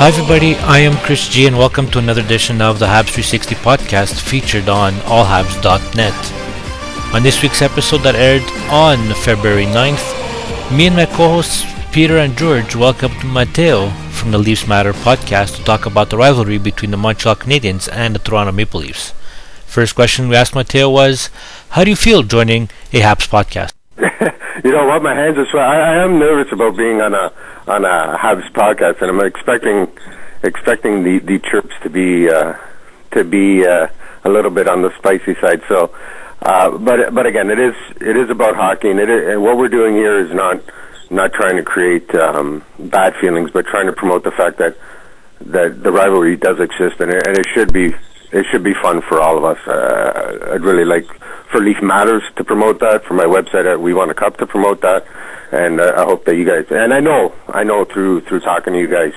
Hi everybody, I am Chris G and welcome to another edition of the Habs360 podcast featured on allhabs.net. On this week's episode that aired on February 9th, me and my co-hosts Peter and George welcomed Matteo from the Leafs Matter podcast to talk about the rivalry between the Montreal Canadiens and the Toronto Maple Leafs. First question we asked Matteo was, how do you feel joining a Habs podcast? You know what? My hands are sweating. I am nervous about being on a Habs podcast, and I'm expecting the chirps to be a little bit on the spicy side. So, but again, it is about hockey, and what we're doing here is not trying to create bad feelings, but trying to promote the fact that the rivalry does exist, and it should be fun for all of us. I'd really like for Leaf Matters to promote that, for my website at We Want a Cup to promote that, and I hope that you guys, and I know through talking to you guys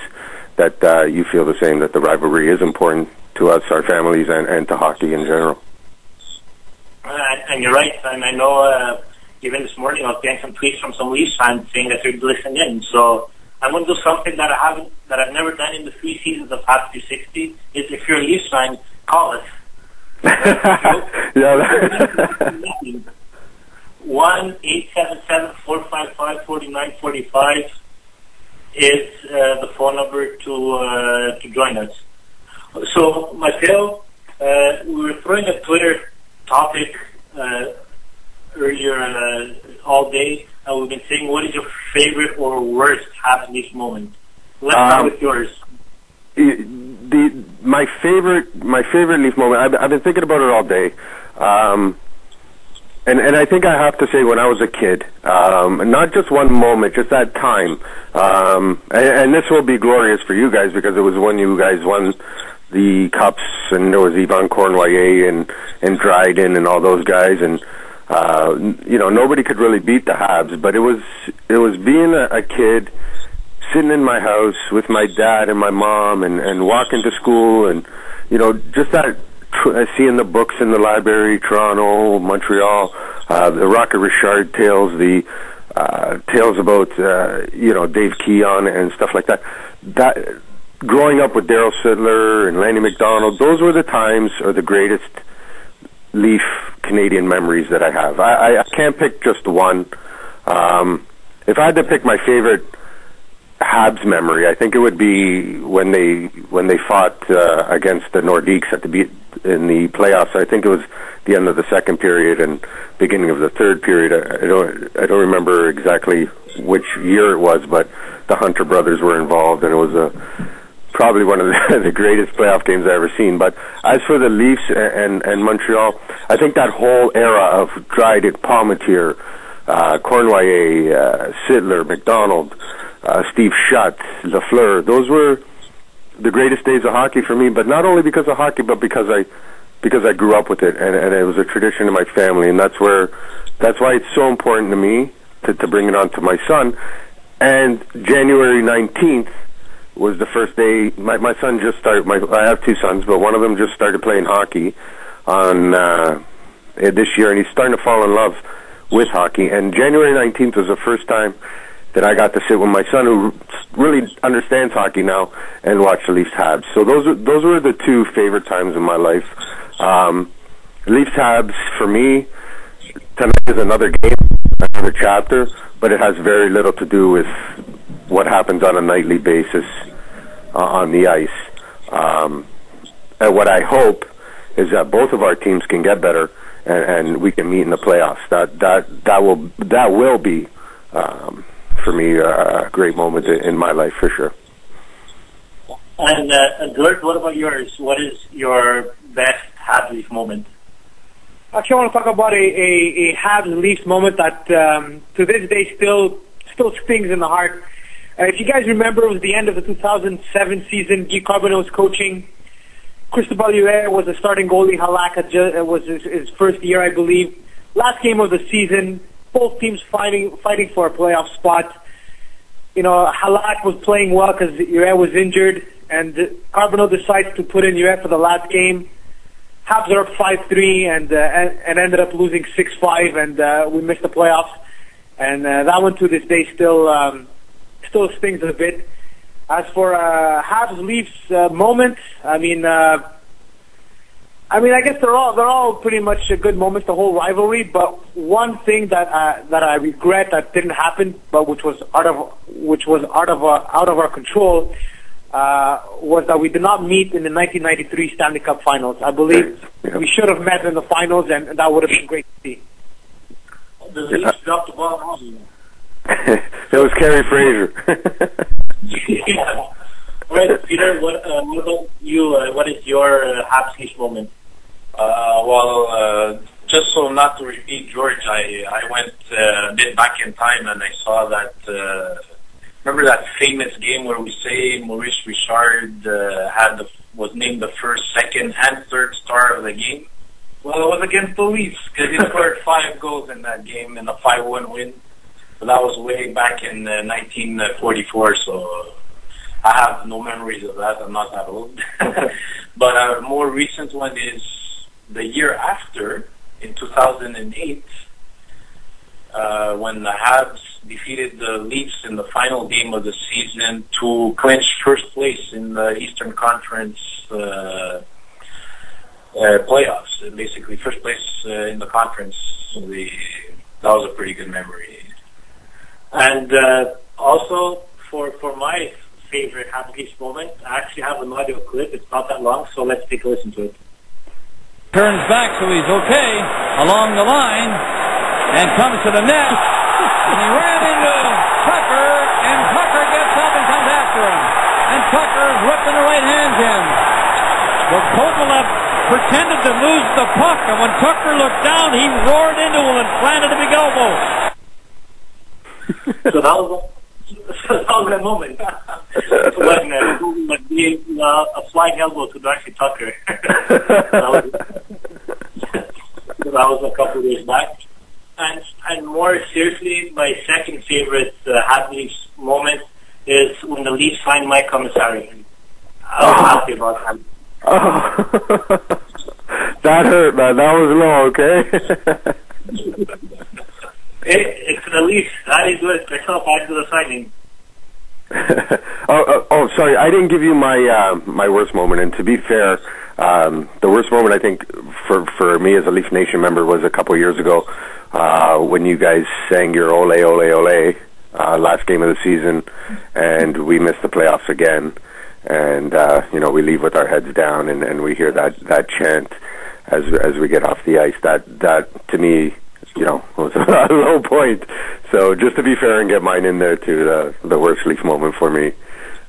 that you feel the same, that the rivalry is important to us, our families, and to hockey in general. And you're right, and I know even this morning I was getting some tweets from some Leafs fans saying that they're listening in, so I'm going to do something that I've never done in the 3 seasons of Habs360, is if you're a Leafs fan, call us. Yeah. 1-877-455-4945 is the phone number to join us. So, Matteo, we were throwing a Twitter topic earlier all day, and we've been saying, what is your favorite or worst Habs Leafs moment? Let's start with yours. My favorite Leaf moment. I've been thinking about it all day, and I think I have to say when I was a kid, not just one moment, just that time. And this will be glorious for you guys because it was when you guys won the cups, and there was Yvan Cournoyer and Dryden and all those guys, and nobody could really beat the Habs. But it was being a kid, sitting in my house with my dad and my mom and walking to school, and just that seeing the books in the library, Toronto, Montreal, the Rocket Richard tales, the tales about Dave Keon and stuff like that. That growing up with Daryl Sittler and Lanny McDonald, those were the times, or the greatest Leaf Canadian memories that I have. I can't pick just one. If I had to pick my favorite Habs memory, I think it would be when they fought against the Nordiques in the playoffs. I think it was the end of the second period and beginning of the third period. I don't remember exactly which year it was, but the Hunter brothers were involved, and it was probably one of the greatest playoff games I've ever seen. But as for the Leafs and Montreal, I think that whole era of Dryden, Palmetier, Cournoyer, Sittler, McDonald, Steve Shutt, Lafleur, those were the greatest days of hockey for me, but not only because of hockey, but because I grew up with it, and it was a tradition in my family, and that's why it's so important to me to bring it on to my son. And January 19th was the first day my son just started. I have two sons, but one of them just started playing hockey on this year, and he's starting to fall in love with hockey. And January 19th was the first time that I got to sit with my son, who really understands hockey now, and watch the Leafs Habs. So those were the two favorite times in my life. Leafs Habs, for me, tonight is another game, another chapter, but it has very little to do with what happens on a nightly basis on the ice. And what I hope is that both of our teams can get better, and we can meet in the playoffs. That will be for me a great moment in my life, for sure. And George, what about yours? What is your best Habs Leaf moment? Actually, I want to talk about a Habs Leafs moment that to this day still stings in the heart. If you guys remember, it was the end of the 2007 season. Guy Carbonneau was coaching. Cristobal Huet was the starting goalie. Halak was his first year, I believe. Last game of the season, both teams fighting for a playoff spot. Halak was playing well because Huet was injured, and Carbonneau decides to put in Huet for the last game. Habs are up 5-3 and ended up losing 6-5, and we missed the playoffs. And that one to this day still stings a bit. As for Habs-Leafs moment, I guess they're all pretty much good moments. The whole rivalry, but one thing that I regret that didn't happen, but which was out of our control, was that we did not meet in the 1993 Stanley Cup Finals. I believe we should have met in the finals, and that would have been great to see. The Leafs dropped the ball wrong. It was Kerry Fraser. Yeah. All right, Peter, what about you? What is your Habs-Leafs moment? Just so not to repeat George, I went a bit back in time and I saw that. Remember that famous game where we say Maurice Richard was named the first, second, and third star of the game? Well, it was against the Leafs because he scored 5 goals in that game in a 5-1 win. But that was way back in 1944, so I have no memories of that. I'm not that old. But a more recent one is the year after, in 2008, when the Habs defeated the Leafs in the final game of the season to clinch first place in the Eastern Conference playoffs. Basically, first place in the conference. So that was a pretty good memory. And also, for my favorite Habs-Leafs moment, I actually have an audio clip. It's not that long, so let's take a listen to it. Turns back, so he's okay along the line and comes to the net. And he ran into Tucker, and Tucker gets up and comes after him. And Tucker is ripping the right hand in. But Kovalev pretended to lose the puck, and when Tucker looked down, he roared into him and planted a big elbow. So that was that moment. When a flying elbow to Darcy Tucker. that was a couple of years back. And more seriously, my second favorite Habs-Leafs moment is when the Leafs signed Mike Commissary. I was happy about that. Oh. That hurt, man. That was low, okay? It's the Leafs. How do you do it myself after the signing? Sorry. I didn't give you my worst moment. And to be fair, the worst moment I think for me as a Leaf Nation member was a couple years ago when you guys sang your "Ole Ole Ole" last game of the season, and we missed the playoffs again. And we leave with our heads down, and we hear that chant as we get off the ice. That to me, was a low point. So just to be fair and get mine in there too, the worst Leaf moment for me.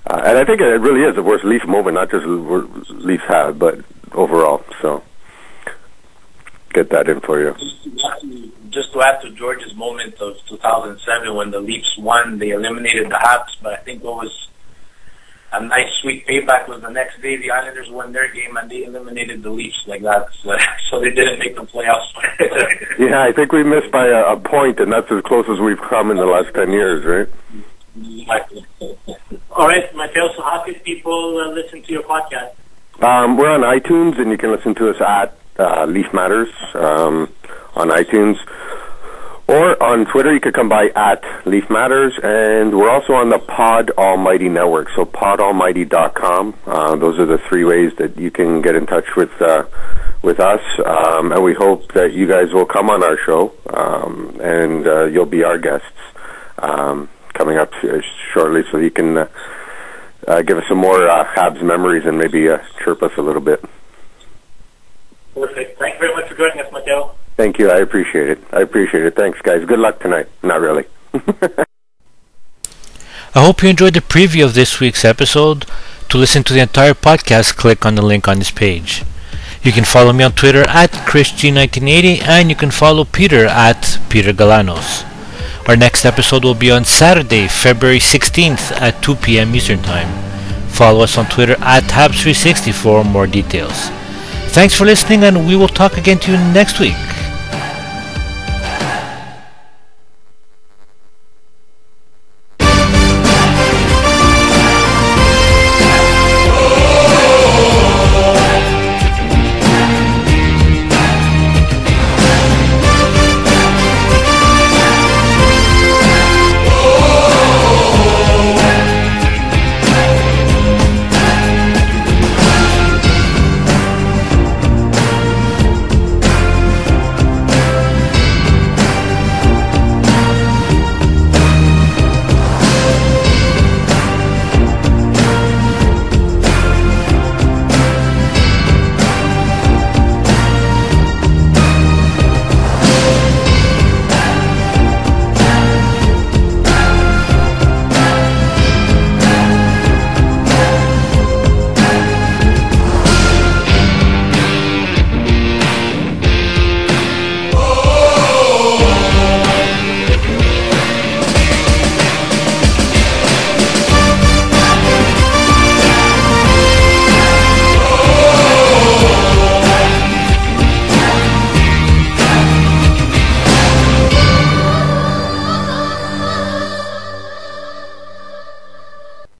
And I think it really is the worst Leaf moment, not just Leafs have, but overall. So get that in for you. Just to add to George's moment of 2007 when the Leafs won, they eliminated the Habs, but I think what was a nice sweet payback was the next day the Islanders won their game and they eliminated the Leafs like that, so they didn't make the playoffs. Yeah, I think we missed by a point, and that's as close as we've come in the last 10 years, right? All right, Matteo, so how can people listen to your podcast? We're on iTunes, and you can listen to us at Leaf Matters on iTunes. Or on Twitter, you could come by at Leaf Matters, and we're also on the Pod Almighty Network, so podalmighty.com. Those are the 3 ways that you can get in touch with us, and we hope that you guys will come on our show, and you'll be our guests coming up shortly, so you can give us some more Habs memories and maybe chirp us a little bit. Perfect. Thank you very much for joining us, Matteo. Thank you. I appreciate it. Thanks, guys. Good luck tonight. Not really. I hope you enjoyed the preview of this week's episode. To listen to the entire podcast, click on the link on this page. You can follow me on Twitter at ChrisG1980, and you can follow Peter at Peter Galanos. Our next episode will be on Saturday, February 16th at 2 p.m. Eastern Time. Follow us on Twitter at Habs360 for more details. Thanks for listening, and we will talk again to you next week.